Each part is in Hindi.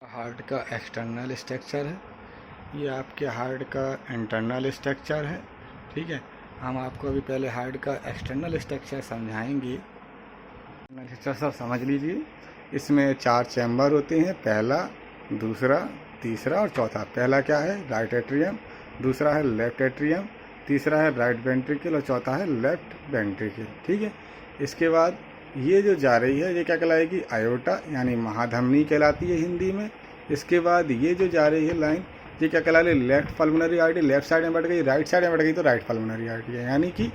हार्ट का एक्सटर्नल स्ट्रक्चर है, ये आपके हार्ट का इंटरनल स्ट्रक्चर है। ठीक है, हम आपको अभी पहले हार्ट का एक्सटर्नल स्ट्रक्चर समझाएंगे। स्ट्रक्चर सब समझ लीजिए। इसमें 4 चैम्बर होते हैं, पहला, दूसरा, तीसरा और चौथा। पहला क्या है? Right atrium. दूसरा है लेफ्ट एट्रियम। तीसरा है राइट वेंट्रिकल और चौथा है लेफ्ट वेंट्रिकल। ठीक है, इसके बाद ये जो जा रही है ये क्या कहलाएगी? आयोटा, यानी महाधमनी कहलाती है हिंदी में। इसके बाद ये जो जा रही है लाइन, ये क्या कहला रही? Left pulmonary artery. Left side में बढ़ गई, राइट साइड में बढ़ गई तो राइट पल्मोनरी आर्टरी है, यानी कि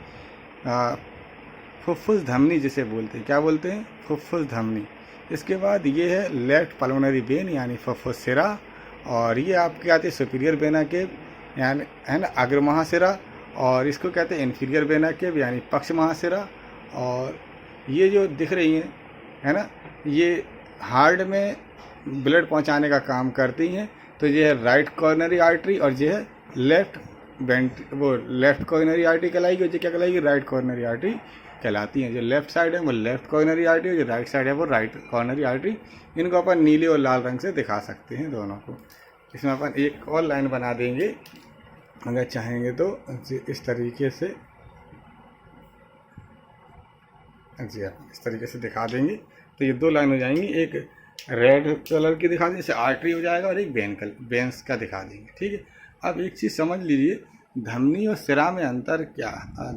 फुफ्फुस धमनी जिसे बोलते हैं। क्या बोलते हैं? फुफ्फुस धमनी। इसके बाद ये है लेफ्ट पल्मोनरी वेन, यानी फुफ्फुस सिरा। और ये आपके आती है सुपीरियर वेना केव, यानी है ना अग्र महासिरा। और इसको कहते हैं इन्फीरियर वेना केव, यानी पक्ष महासिरा। और ये जो दिख रही हैं, है ना, ये हार्ट में ब्लड पहुंचाने का काम करती हैं। तो ये है राइट कॉर्नरी आर्टरी और ये है लेफ्ट कॉर्नरी आर्टरी कहलाएगी। और ये क्या कहलाएगी? राइट कॉर्नरी आर्टरी कहलाती हैं। जो लेफ्ट साइड है वो लेफ्ट कॉर्नरी आर्टरी और जो राइट साइड है वो राइट कॉर्नरी आर्टरी। इनको अपन नीले और लाल रंग से दिखा सकते हैं दोनों को। इसमें अपन एक और लाइन बना देंगे अगर चाहेंगे तो, इस तरीके से जी आप इस तरीके से दिखा देंगे तो ये 2 लाइन हो जाएंगी। एक रेड कलर की दिखा देंगे, जैसे आर्टरी हो जाएगा, और एक वेन्स का दिखा देंगे। ठीक है, अब एक चीज़ समझ लीजिए, धमनी और सिरा में अंतर क्या?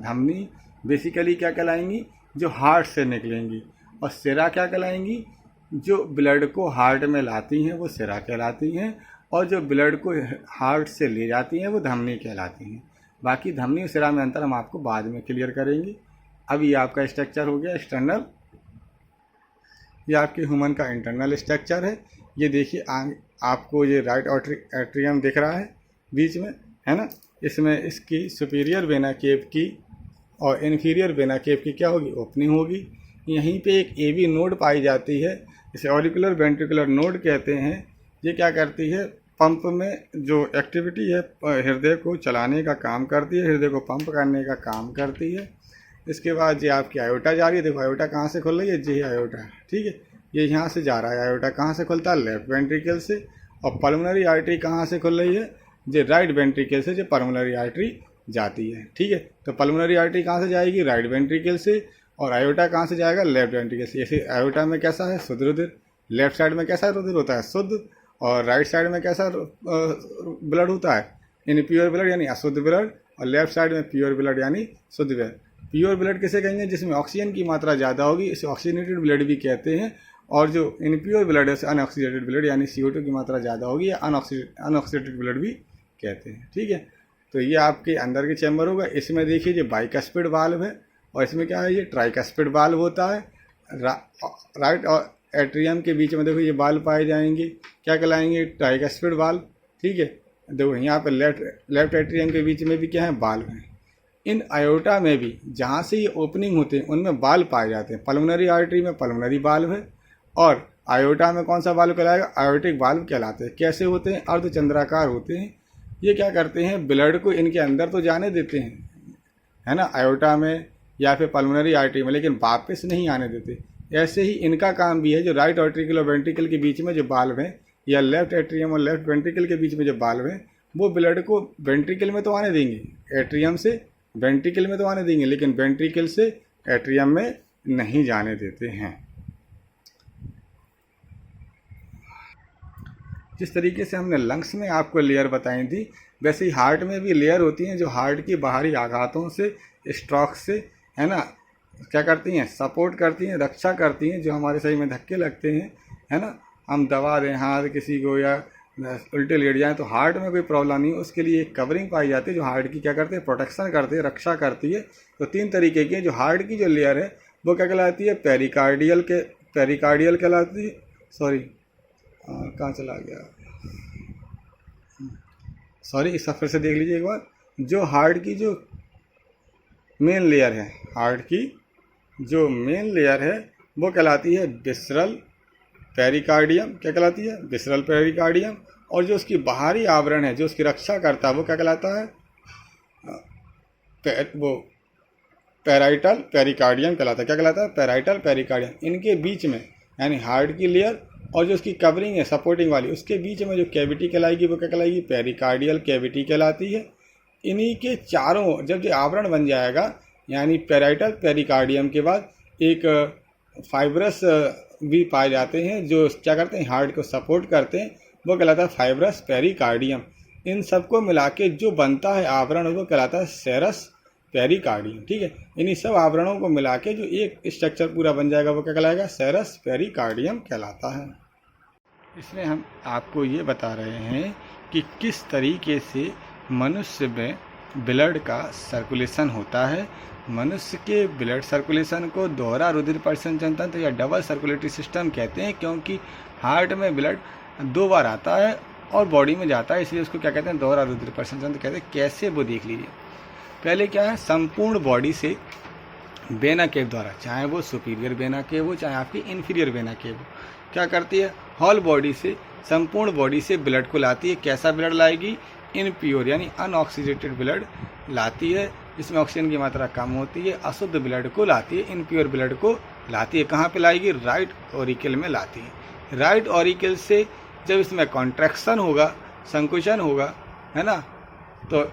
धमनी बेसिकली क्या कहलाएंगी? जो हार्ट से निकलेंगी। और सिरा क्या कहलाएंगी? जो ब्लड को हार्ट में लाती हैं वो सिरा कहलाती हैं। और जो ब्लड को हार्ट से ले जाती हैं वो धमनी कहलाती हैं। बाकी धमनी और सिरा में अंतर हम आपको बाद में क्लियर करेंगे। अब ये आपका स्ट्रक्चर हो गया एक्सटर्नल। ये आपके ह्यूमन का इंटरनल स्ट्रक्चर है। ये देखिए आपको ये राइट एट्रियम दिख रहा है बीच में, है ना। इसमें इसकी सुपीरियर वेना केव की और इन्फीरियर वेना केव की क्या होगी? ओपनिंग होगी। यहीं पे एक एवी नोड पाई जाती है, इसे ऑरिकुलर वेंट्रिकुलर नोड कहते हैं। ये क्या करती है? पंप में जो एक्टिविटी है हृदय को चलाने का काम करती है, हृदय को पंप करने का काम करती है। इसके बाद ये आपकी आयोटा जा रही है। देखो आयोटा कहाँ से खुल रही है? ये आयोटा, ठीक है, ये यहाँ से जा रहा है। आयोटा कहाँ से खुलता है? लेफ्ट वेंट्रिकल से। और पल्मोनरी आर्टरी कहाँ से खुल रही है? ये राइट वेंट्रिकल से जो पल्मोनरी आर्टरी जाती है। ठीक है, तो पल्मोनरी आर्टरी कहाँ से जाएगी? राइट वेंट्रिकल से। और आयोटा कहाँ से जाएगा? लेफ्ट वेंट्रिकल से। ऐसे आयोटा में कैसा है? शुद्ध रुधिर। लेफ्ट साइड में कैसा रुधिर होता है? शुद्ध। और राइट साइड में कैसा ब्लड होता है? इनप्योर ब्लड यानी अशुद्ध ब्लड। और लेफ्ट साइड में प्योर ब्लड यानी शुद्ध ब्लड। प्योर ब्लड किसे कहेंगे? जिसमें ऑक्सीजन की मात्रा ज़्यादा होगी, इसे ऑक्सीजनेटेड ब्लड भी कहते हैं। और जो इनप्योर ब्लड है उसे अनऑक्सीडेटेड ब्लड यानी CO2 की मात्रा ज़्यादा होगी, या अनऑक्सीडेटेड ब्लड भी कहते हैं। ठीक है, तो ये आपके अंदर के चैम्बर होगा। इसमें देखिए ये बाइकस्पिड वाल्व है, और इसमें क्या है? ये ट्राइकस्पिड वाल्व होता है। राइट और एट्रियम के बीच में देखो ये वाल्व पाए जाएंगे, क्या कहलाएंगे? Tricuspid valve. ठीक है, देखो यहाँ पर लेफ्ट एट्रियम के बीच में भी क्या है? वाल्व है। इन आयोटा में भी जहाँ से ये ओपनिंग होते हैं उनमें वाल्व पाए जाते हैं। पल्मोनरी आर्टरी में पल्मोनरी वाल्व है, और आयोटा में कौन सा वाल्व कहलाएगा? आयोटिक वाल्व कहलाते हैं। कैसे होते हैं? अर्धचंद्राकार होते हैं। ये क्या करते हैं? ब्लड को इनके अंदर तो जाने देते हैं, है ना, आयोटा में या फिर पल्मोनरी आर्टरी में, लेकिन वापस नहीं आने देते। ऐसे ही इनका काम भी है, जो राइट आर्ट्रिकल और वेंट्रिकल के बीच में जो वाल्व है, या लेफ्ट एट्रियम और लेफ्ट वेंट्रिकल के बीच में जो वाल्व है, वो ब्लड को वेंट्रिकल में तो आने देंगे, एट्रियम से वेंट्रिकल में तो आने देंगे, लेकिन वेंट्रिकल से एट्रियम में नहीं जाने देते हैं। जिस तरीके से हमने लंग्स में आपको लेयर बताई थी, वैसे ही हार्ट में भी लेयर होती हैं, जो हार्ट की बाहरी आघातों से, स्ट्रोक से, है ना, क्या करती हैं? सपोर्ट करती हैं, रक्षा करती हैं। जो हमारे शरीर में धक्के लगते हैं, है ना, हम दबा दें हाथ किसी को या उल्टे लेट जाएँ तो हार्ट में कोई प्रॉब्लम नहीं, उसके लिए एक कवरिंग पाई जाती है जो हार्ट की क्या करते हैं? प्रोटेक्शन करती है, रक्षा करती है। तो 3 तरीके की है। जो हार्ट की जो लेयर है वो क्या कहलाती है? पेरिकार्डियल कहलाती है। सॉरी, कहाँ चला गया? सॉरी, इस फिर से देख लीजिए एक बार। जो हार्ट की जो मेन लेयर है, हार्ट की जो मेन लेयर है वो कहलाती है विसरल पेरिकार्डियम। क्या कहलाती है? Visceral pericardium. और जो उसकी बाहरी आवरण है, जो उसकी रक्षा करता है, वो क्या कहलाता है? वो पैराइटल पेरिकार्डियम कहलाता है। क्या कहलाता है? Parietal pericardium. इनके बीच में यानी हार्ट की लेयर और जो उसकी कवरिंग है सपोर्टिंग वाली, उसके बीच में जो कैविटी कहलाएगी वो क्या कहलाएगी, पेरिकार्डियल कैविटी कहलाती है। इन्हीं के चारों जब ये आवरण बन जाएगा, यानी पेराइटल पेरिकार्डियम के बाद एक फाइब्रस भी पाए जाते हैं जो क्या करते हैं, हार्ट को सपोर्ट करते हैं, वो कहलाता है फाइब्रस पेरिकार्डियम। इन सबको मिला के जो बनता है आवरण वो कहलाता है सेरस पेरिकार्डियम। ठीक है, इन्हीं सब आवरणों को मिला के जो एक स्ट्रक्चर पूरा बन जाएगा वो क्या कहलाएगा, सेरस पेरिकार्डियम कहलाता है। इसमें हम आपको ये बता रहे हैं कि किस तरीके से मनुष्य में ब्लड का सर्कुलेशन होता है। मनुष्य के ब्लड सर्कुलेशन को दोहरा रुधिर परिसंचरण तंत्र या डबल सर्कुलेटरी सिस्टम कहते हैं, क्योंकि हार्ट में ब्लड 2 बार आता है और बॉडी में जाता है, इसलिए उसको क्या कहते हैं, दोहरा रुधिर परिसंचरण तंत्र कहते हैं। कैसे वो देख लीजिए। पहले क्या है, संपूर्ण बॉडी से वेना केव द्वारा, चाहे वो सुपीरियर वेना केव हो चाहे आपकी इन्फीरियर वेना केव हो, क्या करती है, होल बॉडी से, संपूर्ण बॉडी से ब्लड को लाती है। कैसा ब्लड लाएगी, इनप्योर यानी अनऑक्सीडेटेड ब्लड लाती है, इसमें ऑक्सीजन की मात्रा कम होती है। अशुद्ध ब्लड को लाती है, इनप्योर ब्लड को लाती है। कहाँ पे लाएगी, राइट ऑरिकल में लाती है। राइट ऑरिकल से जब इसमें कॉन्ट्रैक्शन होगा, संकुचन होगा, है ना, तो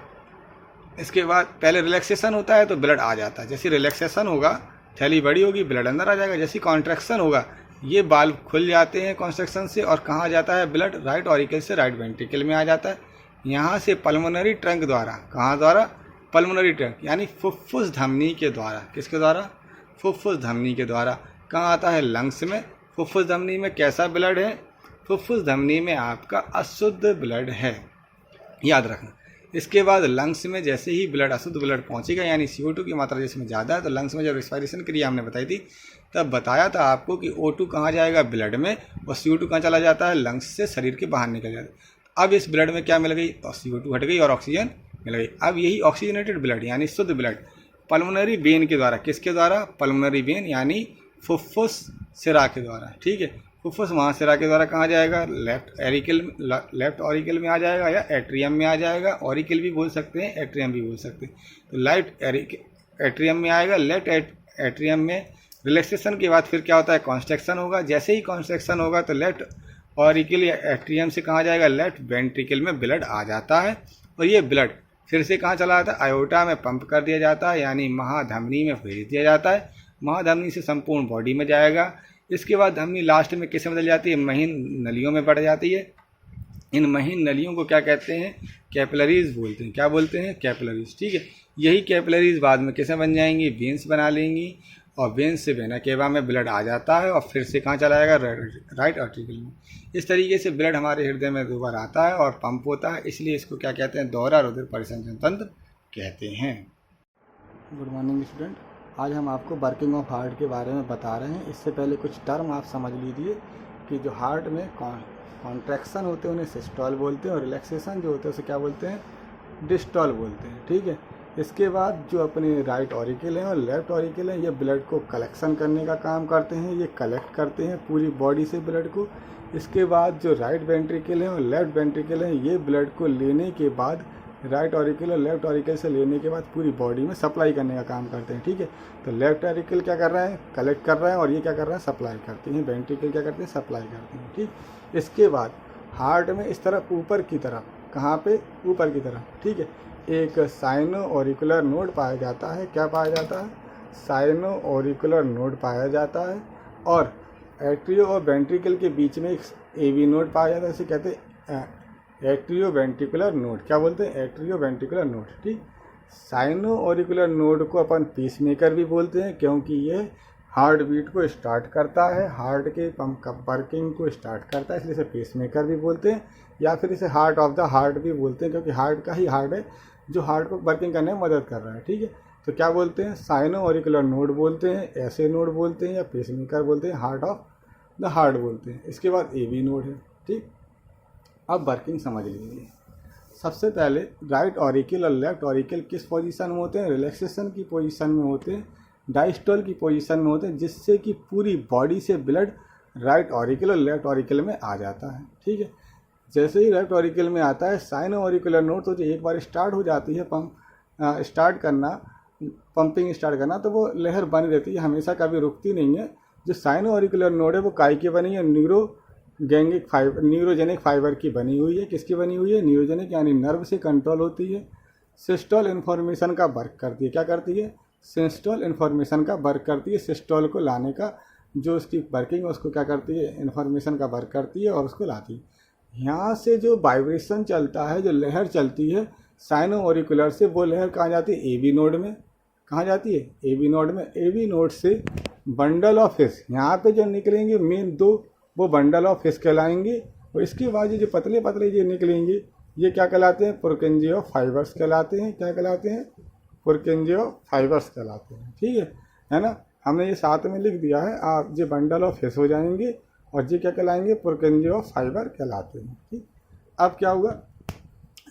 इसके बाद पहले रिलैक्सेशन होता है तो ब्लड आ जाता है। जैसे रिलैक्सेशन होगा, थैली बड़ी होगी, ब्लड अंदर आ जाएगा। जैसे कॉन्ट्रैक्शन होगा, ये बाल्ब खुल जाते हैं कॉन्ट्रैक्शन से, और कहाँ जाता है ब्लड, राइट ऑरिकल से राइट वेंट्रिकल में आ जाता है। यहाँ से पल्मोनरी ट्रंक द्वारा, कहाँ द्वारा, पल्मोनरी ट्रंक यानी फुफ्फुस धमनी के द्वारा, किसके द्वारा, फुफ्फुस धमनी के द्वारा कहाँ आता है, लंग्स में। फुफ्फुस धमनी में कैसा ब्लड है, फुफ्फुस धमनी में आपका अशुद्ध ब्लड है, याद रखना। इसके बाद लंग्स में जैसे ही ब्लड, अशुद्ध ब्लड पहुंचेगा, यानी CO2 की मात्रा जिसमें ज़्यादा है, तो लंग्स में जब रेस्पिरेशन क्रिया हमने बताई थी तब बताया था आपको कि O2 कहाँ जाएगा, ब्लड में, और CO2 कहाँ चला जाता है, लंग्स से शरीर के बाहर निकल जाता है। अब इस ब्लड में क्या मिल गई, CO2 हट गई और ऑक्सीजन मिल गई। अब यही ऑक्सीजनेटेड ब्लड यानी शुद्ध ब्लड पल्मोनरी वेन के द्वारा, किसके द्वारा, पल्मोनरी वेन यानी फुफ्फुस सिरा के द्वारा। ठीक है, फुफ्फुस महासिरा के द्वारा कहाँ जाएगा, लेफ्ट ऑरिकल में आ जाएगा या एट्रियम में आ जाएगा। ऑरिकल भी बोल सकते हैं, एट्रियम भी बोल सकते हैं। तो लेफ्ट एट्रियम में आएगा। लेफ्ट एट्रियम में रिलैक्सेशन के बाद फिर क्या होता है, कॉन्स्ट्रक्शन होगा। जैसे ही कॉन्स्ट्रक्शन होगा तो लेफ्ट ऑरिकल या एट्रियम से कहाँ जाएगा, लेफ्ट वेंट्रिकल में ब्लड आ जाता है, और ये ब्लड फिर से कहाँ चला जाता है, आयोटा में पंप कर दिया जाता है, यानी महाधमनी में भेज दिया जाता है। महाधमनी से संपूर्ण बॉडी में जाएगा। इसके बाद धमनी लास्ट में किसमें बदल जाती है, महीन नलियों में बढ़ जाती है। इन महीन नलियों को क्या कहते हैं, कैपिलरीज बोलते हैं। क्या बोलते हैं, कैपिलरीज। ठीक है, यही कैपिलरीज बाद में किसे बन जाएंगी, वेन्स बना लेंगी, और वेन्स से वेना केवा में ब्लड आ जाता है, और फिर से कहाँ चला जाएगा, राइट आर्टिकल में। इस तरीके से ब्लड हमारे हृदय में 2 बार आता है और पंप होता है, इसलिए इसको क्या कहते हैं, दोहरा रुधिर परिसंचरण तंत्र कहते हैं। गुड मॉर्निंग स्टूडेंट, आज हम आपको वर्किंग ऑफ हार्ट के बारे में बता रहे हैं। इससे पहले कुछ टर्म आप समझ लीजिए कि जो हार्ट में कॉन्ट्रैक्शन होते हैं उन्हें सिस्टोल बोलते हैं, और रिलैक्सेशन जो होते हैं उसे क्या बोलते हैं, डिस्टोल बोलते हैं। ठीक है, इसके बाद जो अपने राइट ऑरिकल हैं और लेफ्ट ऑरिकल हैं, ये ब्लड को कलेक्शन करने का काम करते हैं, ये कलेक्ट करते हैं पूरी बॉडी से ब्लड को। इसके बाद जो राइट वेंट्रिकल हैं और लेफ्ट वेंट्रिकल हैं, ये ब्लड को लेने के बाद, राइट ऑरिकल और लेफ्ट ऑरिकल से लेने के बाद पूरी बॉडी में सप्लाई करने का काम करते हैं। ठीक है, तो लेफ्ट ऑरिकल क्या कर रहा है, कलेक्ट कर रहा है, और ये क्या कर रहा है, सप्लाई करते हैं। वेंट्रिकल क्या करते हैं, सप्लाई करते हैं। ठीक, इसके बाद हार्ट में इस तरफ ऊपर की तरफ, कहाँ पे, ऊपर की तरफ, ठीक है, एक साइनो ऑरिकुलर नोड पाया जाता है। क्या पाया जाता है, साइनो ऑरिकुलर नोड पाया जाता है, और एट्रियो और वेंट्रिकल के बीच में एक एवी नोड पाया जाता है। इसे कहते हैं एट्रियो वेंट्रिकुलर नोड। क्या बोलते हैं, एट्रियो वेंट्रिकुलर नोड। ठीक, साइनो ऑरिकुलर नोड को अपन पीसमेकर भी बोलते हैं, क्योंकि ये हार्ट बीट को स्टार्ट करता है, हार्ट के पंप का वर्किंग को स्टार्ट करता है, इसलिए इसे पेसमेकर भी बोलते हैं, या फिर इसे हार्ट ऑफ द हार्ट भी बोलते हैं, क्योंकि हार्ट का ही हार्ट है जो हार्ट को वर्किंग करने में मदद कर रहा है। ठीक है, तो क्या बोलते हैं, साइनो ऑरिकुलर नोड बोलते हैं, ऐसे नोड बोलते हैं, या पेसमेकर बोलते हैं, हार्ट ऑफ द हार्ट बोलते हैं। इसके बाद एवी नोड है। ठीक, अब वर्किंग समझ लीजिए। सबसे पहले राइट ऑरिकल और लेफ्ट ऑरिकल किस पोजीशन में होते हैं, रिलैक्सेशन की पोजीशन में होते हैं, डायस्टोल की पोजीशन में होते हैं, जिससे कि पूरी बॉडी से ब्लड राइट ऑरिकल और लेफ्ट ऑरिकल में आ जाता है। ठीक है, जैसे ही लेफ्ट ऑरिकल में आता है साइनो ऑरिकुलर नोड, तो जो एक बार स्टार्ट हो जाती है पंपिंग स्टार्ट करना, तो वो लहर बनी रहती है, हमेशा कभी रुकती नहीं है। जो साइनो ऑरिकुलर नोड है वो काय की बनी है, गैंगिक फाइबर, न्यूरोजेनिक फाइबर की बनी हुई है। किसकी बनी हुई है? न्यूरोजेनिक, यानी नर्व से कंट्रोल होती है। सिस्टोल इन्फॉर्मेशन का वर्क करती है। क्या करती है? सिस्टोल इन्फॉर्मेशन का वर्क करती है। सिस्टोल को लाने का जो उसकी वर्किंग है उसको क्या करती है? इन्फॉर्मेशन का वर्क करती है और उसको लाती है। यहाँ से जो वाइब्रेशन चलता है, जो लहर चलती है साइनो ऑरिकुलर से, वो लहर कहाँ जाती है? ए बी नोड में। कहाँ जाती है? ए बी नोड में। ए बी नोड से बंडल ऑफ हिस, यहाँ पे जो निकलेंगे मेन दो, वो बंडल ऑफ हिस कहलाएंगे। और इसके बाद ये जो पतले पतले ये निकलेंगे, ये क्या कहलाते हैं? पुरकेंजियो फाइबर्स कहलाते हैं। क्या कहलाते हैं? पुरकेंजियो फाइबर्स कहलाते हैं। ठीक है ना? हमने ये साथ में लिख दिया है। आप ये बंडल ऑफ हिस हो जाएंगे और ये क्या कहलाएंगे? पुरकेंजियो फाइबर कहलाते हैं। ठीक, अब क्या हुआ?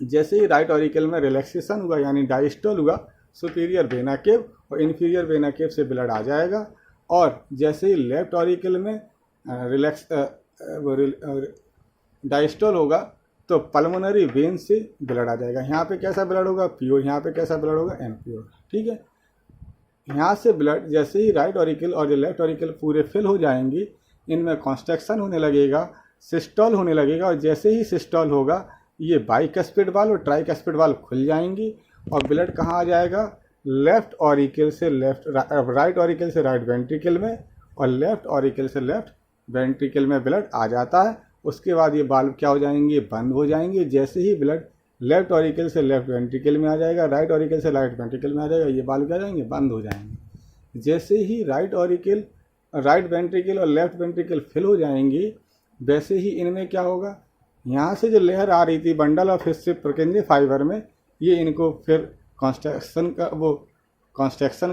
जैसे ही राइट ऑरिकल में रिलैक्सेशन हुआ, यानी डायस्टोल हुआ, सुपीरियर वेना केव और इन्फीरियर वेना केव से ब्लड आ जाएगा। और जैसे ही लेफ्ट ऑरिकल में डायस्टोल होगा तो पल्मोनरी वेन से ब्लड आ जाएगा। यहाँ पे कैसा ब्लड होगा? प्योर। यहाँ पे कैसा ब्लड होगा? इम्प्योर। ठीक है, यहाँ से ब्लड जैसे ही राइट ऑरिकल और जो लेफ्ट ऑरिकल पूरे फिल हो जाएंगे, इनमें कॉन्स्ट्रक्शन होने लगेगा, सिस्टोल होने लगेगा। और जैसे ही सिस्टोल होगा, ये बाइकस्पिड वाल्व और ट्राइकस्पिड वाल्व खुल जाएंगी और ब्लड कहाँ आ जाएगा? लेफ्ट ऑरिकल से राइट ऑरिकल से राइट वेंट्रिकल में और लेफ्ट ऑरिकल से लेफ्ट वेंट्रिकल में ब्लड आ जाता है। उसके बाद ये वाल्व क्या हो जाएंगे? बंद हो जाएंगे। जैसे ही ब्लड लेफ्ट ऑरिकल से लेफ्ट वेंट्रिकल में आ जाएगा, राइट ऑरिकल से राइट वेंट्रिकल में आ जाएगा, ये वाल्व क्या हो जाएंगे? बंद हो जाएंगे। जैसे ही राइट ऑरिकल, राइट वेंट्रिकल और लेफ्ट वेंट्रिकल फिल हो जाएंगी, वैसे ही इनमें क्या होगा? यहाँ से जो लहर आ रही थी बंडल ऑफ हिस से पुरकेंजियो फाइबर में, ये इनको फिर कॉन्स्ट्रक्शन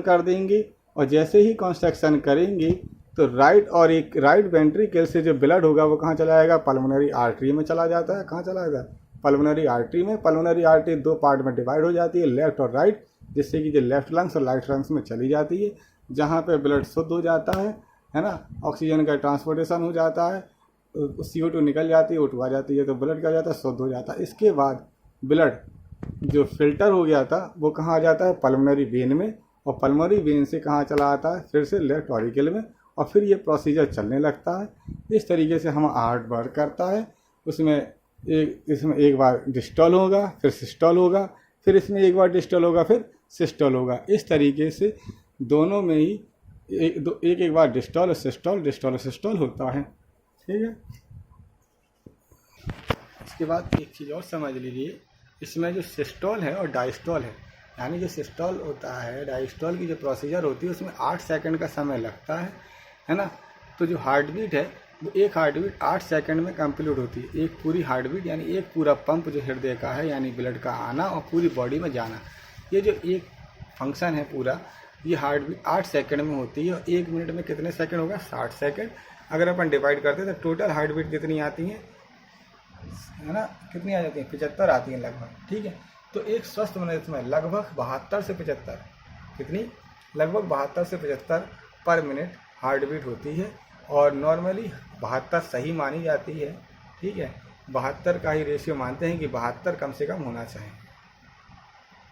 कर देंगे। और जैसे ही कॉन्स्ट्रक्शन करेंगी तो राइट वेंट्रिकल से जो ब्लड होगा वो कहाँ चला जाएगा? पल्मोनरी आर्टरी में चला जाता है। कहाँ चला जाता है? पल्मोनरी आर्टरी में। पल्मोनरी आर्टरी दो पार्ट में डिवाइड हो जाती है, लेफ्ट और राइट, जिससे कि जो लेफ्ट लंग्स और राइट लंग्स में चली जाती है, जहाँ पे ब्लड शुद्ध हो जाता है ना? ऑक्सीजन का ट्रांसपोर्टेशन हो जाता है, CO2 निकल जाती है, O2 आ जाती है, तो ब्लड क्या हो जाता है? शुद्ध हो जाता है। इसके बाद ब्लड जो फिल्टर हो गया था वो कहाँ आ जाता है? पल्मोनरी वेन में। और पल्मोनरी वेन से कहाँ चला आता है? फिर से लेफ्ट ऑरिकल में। और फिर ये प्रोसीजर चलने लगता है। इस तरीके से हम हार्ट वर्क करता है। इसमें एक बार डिस्टॉल होगा, फिर सिस्टॉल होगा, फिर इसमें एक बार डिस्टॉल होगा, फिर सिस्टॉल होगा। इस तरीके से दोनों में ही एक बार डिस्टॉल और सिस्टॉल होता है। ठीक है, इसके बाद एक चीज़ और समझ लीजिए, इसमें जो सिस्टोल है और डायस्टोल है, यानी जो सिस्टोल होता है, डायस्टोल की जो प्रोसीजर होती है उसमें 8 सेकंड का समय लगता है ना? तो जो हार्ट बीट है वो एक हार्ट बीट 8 सेकंड में कंप्लीट होती है। एक पूरी हार्ट बीट यानी एक पूरा पंप जो हृदय का है, यानी ब्लड का आना और पूरी बॉडी में जाना, ये जो एक फंक्शन है पूरा, ये हार्ट बीट 8 सेकंड में होती है। और 1 मिनट में कितने सेकंड होगा? 60 सेकंड। अगर अपन डिवाइड करते हैं तो टोटल हार्ट बीट कितनी आती है ना? कितनी आ जाती है? 75 आती है लगभग। ठीक है, तो एक स्वस्थ मनुष्य में लगभग 72 से 75, कितनी? लगभग 72 से 75 पर मिनट हार्ट बीट होती है। और नॉर्मली 72 सही मानी जाती है। ठीक है, 72 का ही रेशियो मानते हैं कि 72 कम से कम होना चाहिए।